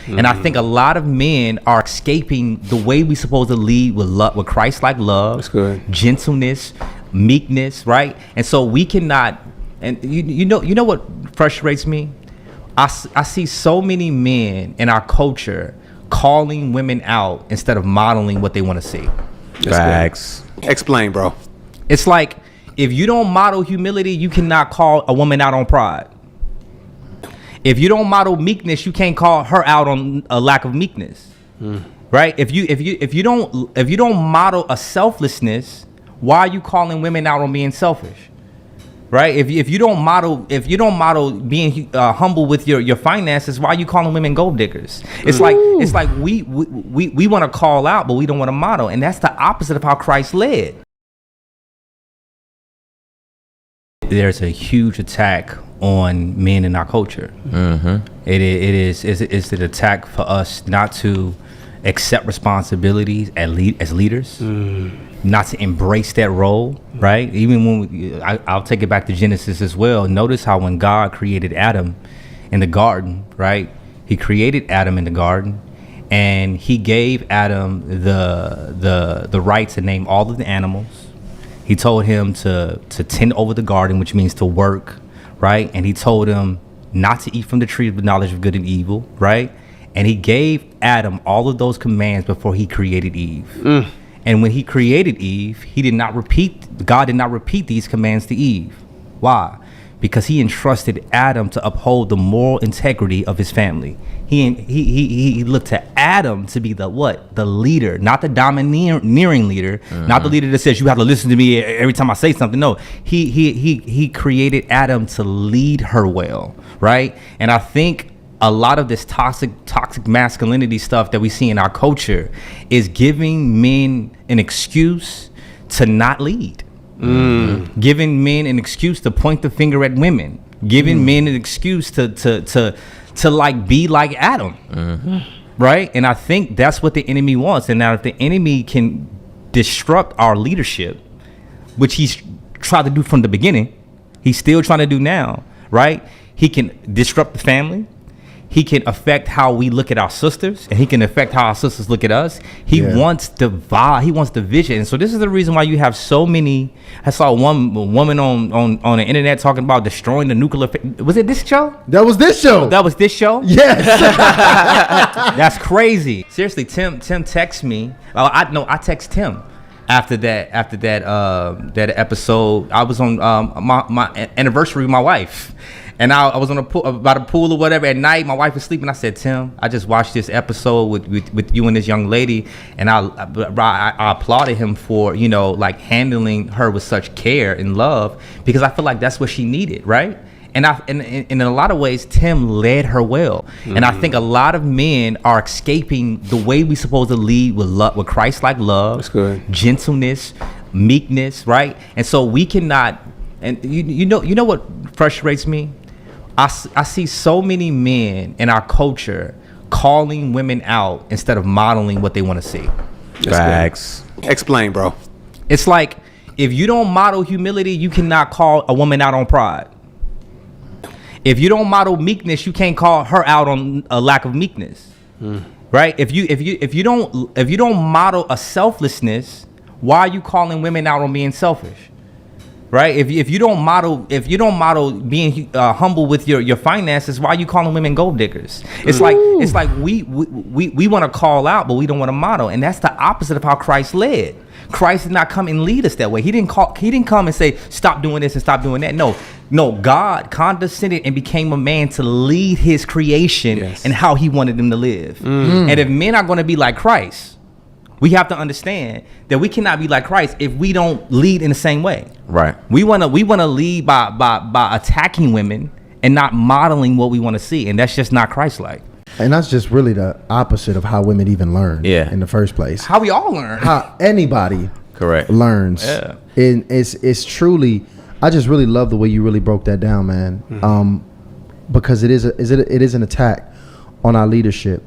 And I think a lot of men are escaping the way we supposed to lead with love, with Christ-like love, That's good. gentleness, meekness, right? And so we cannot. And you know what frustrates me? I see so many men in our culture calling women out instead of modeling what they want to see. Facts. Explain, bro. It's like, if you don't model humility, you cannot call a woman out on pride. If you don't model meekness, you can't call her out on a lack of meekness. Right? If you don't model a selflessness, why are you calling women out on being selfish? Right? If you don't model being humble with your finances, why are you calling women gold diggers? It's like we want to call out, but we don't want to model, and that's the opposite of how Christ led. There's a huge attack on men in our culture. It's an attack for us not to accept responsibilities as leaders, not to embrace that role, right? Even when I'll take it back to Genesis as well. Notice how when God created Adam in the garden, right? He created Adam in the garden, and he gave Adam the right to name all of the animals. He told him to tend over the garden, which means to work, right? And he told him not to eat from the tree of the knowledge of good and evil, right? And he gave Adam all of those commands before he created Eve. And when he created Eve, God did not repeat these commands to Eve. Why? Because he entrusted Adam to uphold the moral integrity of his family. He looked to Adam to be the leader, not the domineering leader, not the leader that says you have to listen to me every time I say something. No, he created Adam to lead her well, right? And I think a lot of this toxic masculinity stuff that we see in our culture is giving men an excuse to not lead. Giving men an excuse to point the finger at women, giving men an excuse to like be like Adam, right? And I think that's what the enemy wants. And now if the enemy can disrupt our leadership, which he's tried to do from the beginning, he's still trying to do now, right? He can disrupt the family. He can affect how we look at our sisters, and he can affect how our sisters look at us. He wants division. And so this is the reason why you have so many. I saw one woman on the internet talking about destroying the nuclear. Was it this show? That was this show. That was this show? Yes. That's crazy. Seriously, Tim texted me. I text Tim after that episode. I was on my anniversary with my wife. And I was on a pool, by the pool or whatever at night. My wife was sleeping. I said, Tim, I just watched this episode with you and this young lady, and I applauded him for, like handling her with such care and love, because I feel like that's what she needed, right? And in a lot of ways, Tim led her well. And I think a lot of men are escaping the way we supposed to lead with love, with Christ-like love, That's good. gentleness, meekness, right? And so we cannot. And you know what frustrates me? I see so many men in our culture calling women out instead of modeling what they want to see. Facts. Explain, bro. It's like, if you don't model humility, you cannot call a woman out on pride. If you don't model meekness, you can't call her out on a lack of meekness. Right? If you don't model a selflessness, why are you calling women out on being selfish? Right? If you don't model being humble with your finances, why are you calling women gold diggers? It's like we want to call out, but we don't want to model, and that's the opposite of how Christ led. Christ did not come and lead us that way. He didn't come and say stop doing this and stop doing that. No, God condescended and became a man to lead his creation and how he wanted them to live. And if men are going to be like Christ, we have to understand that we cannot be like Christ if we don't lead in the same way. Right. We want to lead by attacking women and not modeling what we want to see, and that's just not Christ-like. And that's just really the opposite of how women even learn in the first place. How we all learn. How anybody learns. Yeah. And it's truly, I just really love the way you really broke that down, man. Because it is an attack on our leadership,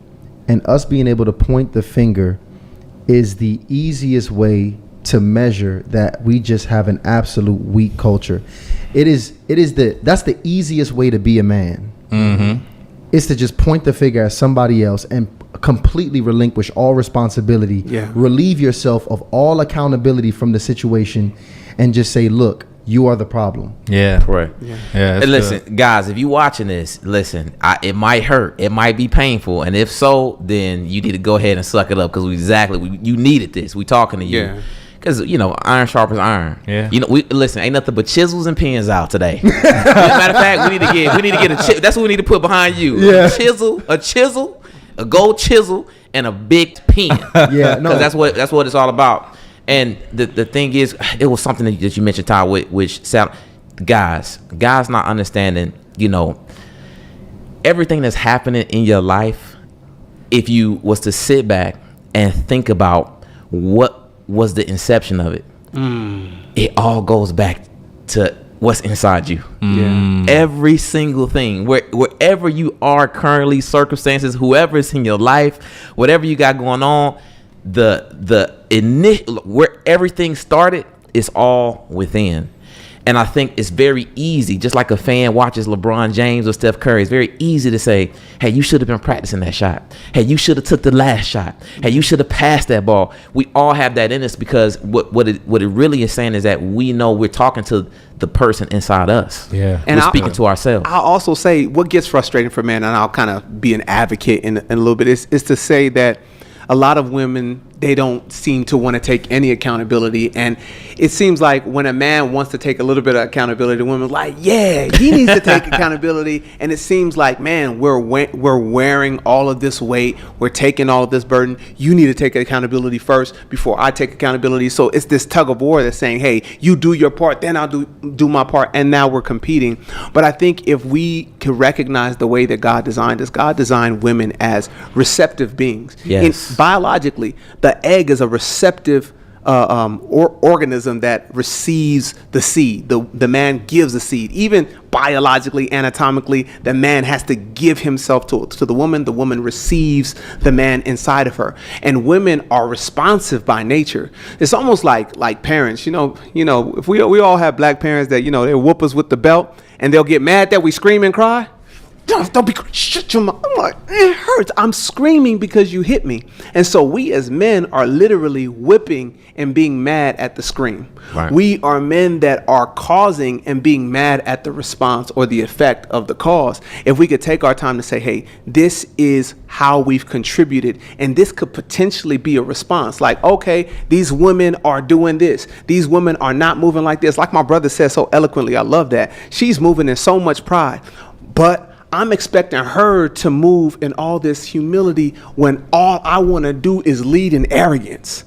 and us being able to point the finger is the easiest way to measure that we just have an absolute weak culture. That's the easiest way to be a man. is to just point the finger at somebody else and completely relinquish all responsibility. Yeah. Relieve yourself of all accountability from the situation and just say, look, you are the problem. Yeah. Correct. Yeah. And listen, guys, if you watching this, listen, it might hurt. It might be painful. And if so, then you need to go ahead and suck it up because you needed this. We talking to you. Yeah. Because, iron sharpens iron. Yeah. Listen, ain't nothing but chisels and pins out today. Matter of fact, we need to get a chisel. That's what we need to put behind you. Yeah. A chisel, a gold chisel, and a big pin. Yeah, no. Because that's what it's all about. And the thing is, it was something that you mentioned, Ty, which sound guys not understanding, everything that's happening in your life. If you was to sit back and think about what was the inception of it, it all goes back to what's inside you. Yeah. Every single thing, wherever you are currently, circumstances, whoever is in your life, whatever you got going on, the initial where everything started is all within. And I think it's very easy, just like a fan watches LeBron James or Steph Curry, it's very easy to say, hey, you should have been practicing that shot. Hey, you should have took the last shot. Hey, you should have passed that ball. We all have that in us because what it really is saying is that we know we're talking to the person inside us. Yeah. And we're speaking to ourselves. I'll also say what gets frustrating for men, and I'll kind of be an advocate in a little bit, is to say that a lot of women, they don't seem to want to take any accountability. And it seems like when a man wants to take a little bit of accountability, the woman's like, yeah, he needs to take accountability. And it seems like, man, we're wearing all of this weight. We're taking all of this burden. You need to take accountability first before I take accountability. So it's this tug of war that's saying, hey, you do your part, then I'll do my part. And now we're competing. But I think if we can recognize the way that God designed us, God designed women as receptive beings. Yes. Biologically, the egg is a receptive organism that receives the seed. The man gives the seed. Even biologically, anatomically, the man has to give himself to the woman. The woman receives the man inside of her. And women are responsive by nature. It's almost like parents. If we all have black parents that they whoop us with the belt and they'll get mad that we scream and cry. Don't be, shut your mouth. I'm like, it hurts. I'm screaming because you hit me. And so we as men are literally whipping and being mad at the scream. Right. We are men that are causing and being mad at the response or the effect of the cause. If we could take our time to say, hey, this is how we've contributed, and this could potentially be a response. Like, okay, these women are doing this. These women are not moving like this. Like my brother said so eloquently, I love that. She's moving in so much pride. But I'm expecting her to move in all this humility when all I want to do is lead in arrogance.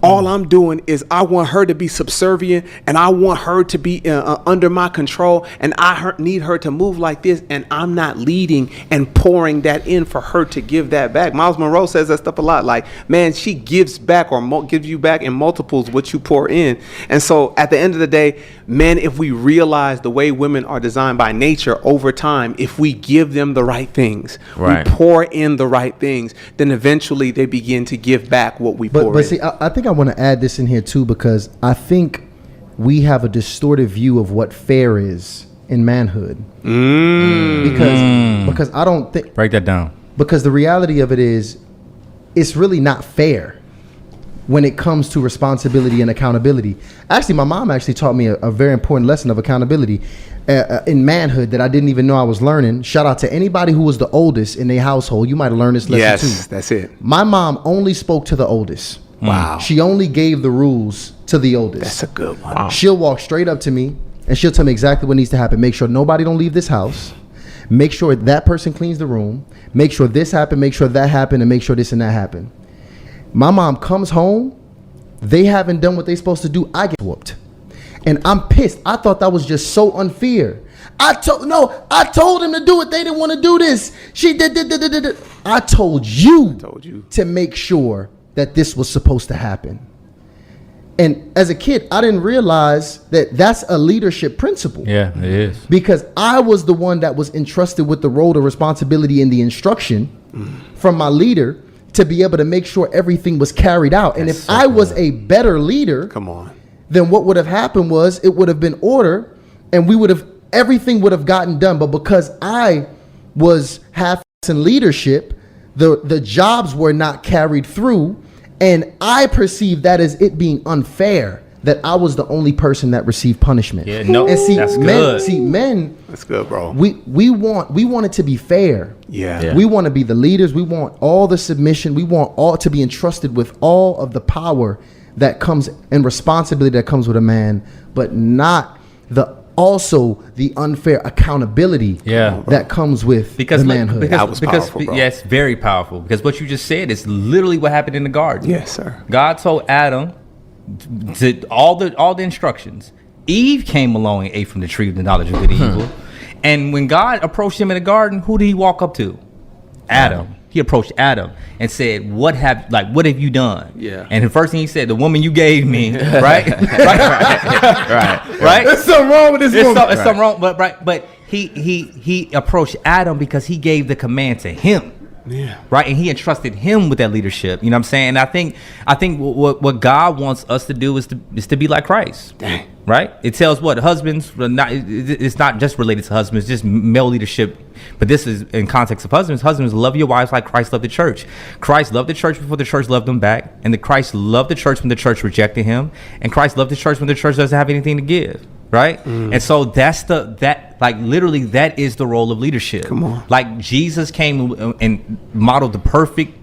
All I'm doing is I want her to be subservient, and I want her to be under my control, and I need her to move like this, and I'm not leading and pouring that in for her to give that back. Miles Monroe says that stuff a lot. Like, man, she gives back or gives you back in multiples what you pour in. And so at the end of the day, men, if we realize the way women are designed by nature over time, if we give them the right things, Right. we pour in the right things, then eventually they begin to give back what we pour But in. see, I think I want to add this in here too, because I think we have a distorted view of what fair is in manhood. Because I don't think, Break that down. because the reality of it is, it's really not fair when it comes to responsibility and accountability. Actually, my mom actually taught me a very important lesson of accountability in manhood that I didn't even know I was learning. Shout out to anybody who was the oldest in their household. You might have learned this lesson Yes, too. that's it. My mom only spoke to the oldest. Wow. She only gave the rules to the oldest. That's a good one. Wow. She'll walk straight up to me and she'll tell me exactly what needs to happen. Make sure nobody don't leave this house. Make sure that person cleans the room. Make sure this happened. Make sure that happened. And make sure this and that happened. My mom comes home. They haven't done what they're supposed to do. I get whooped. And I'm pissed. I thought that was just so unfair. I told him to do it. They didn't want to do this. She did. I told you to make sure that this was supposed to happen. And as a kid, I didn't realize that that's a leadership principle. Yeah, it is. Because I was the one that was entrusted with the role, the responsibility, and the instruction from my leader to be able to make sure everything was carried out. And if I was a better leader, Come on. then what would have happened was it would have been order, and everything would have gotten done. But because I was half in leadership, the jobs were not carried through, and I perceived that as it being unfair that I was the only person that received punishment. Yeah, no, and see, that's men, good. men, That's good, bro. we want it to be fair. Yeah. Yeah. We want to be the leaders. We want all the submission. We want all to be entrusted with all of the power that comes and responsibility that comes with a man, but not also the unfair accountability Yeah. that comes with Because the manhood. That was powerful, bro. yes, very powerful. Because what you just said is literally what happened in the garden. Yes, sir. God told Adam to all the instructions. Eve came along and ate from the tree of the knowledge of good and evil. And when God approached him in the garden, who did he walk up to? Adam. He approached Adam and said, what have you done? Yeah. And the first thing he said, the woman you gave me, right? right? There's something wrong with this There's woman. something wrong, but he approached Adam because he gave the command to him. Yeah. Right, and he entrusted him with that leadership. You know what I'm saying? And I think what God wants us to do is to be like Christ. Dang. Right? It tells what husbands. It's not just related to husbands, it's just male leadership. But this is in context of husbands. Husbands, love your wives like Christ loved the church. Christ loved the church before the church loved him back, and the Christ loved the church when the church rejected him, and Christ loved the church when the church doesn't have anything to give. Right? And so literally that is the role of leadership. Come on. Like Jesus came and modeled the perfect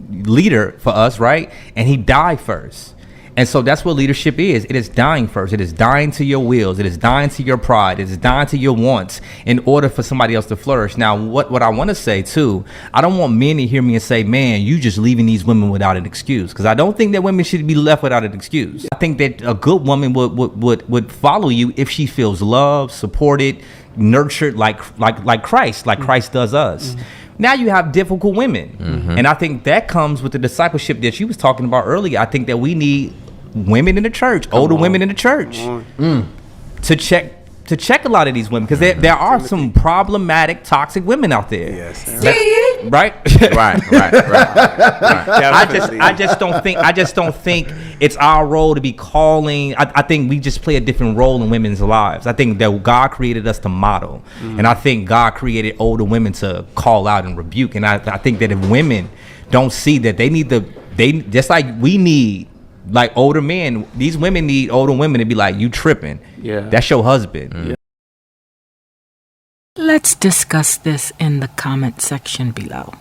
leader for us, right? And he died first. And so that's what leadership is. It is dying first. It is dying to your wills. It is dying to your pride. It is dying to your wants in order for somebody else to flourish. Now, what I want to say too, I don't want men to hear me and say, man, you just leaving these women without an excuse. Because I don't think that women should be left without an excuse. I think that a good woman would follow you if she feels loved, supported, nurtured like Christ does us. Now you have difficult women. And I think that comes with the discipleship that you was talking about earlier. I think that we need women in the church, older women in the church, to check a lot of these women, because there are some problematic, toxic women out there. Yes, sir. Right? right. I just don't think it's our role to be calling. I think we just play a different role in women's lives. I think that God created us to model, and I think God created older women to call out and rebuke. And I think that if women don't see that they just like we need, like older men, these women need older women to be like, you tripping. Yeah. That's your husband. Let's discuss this in the comment section below.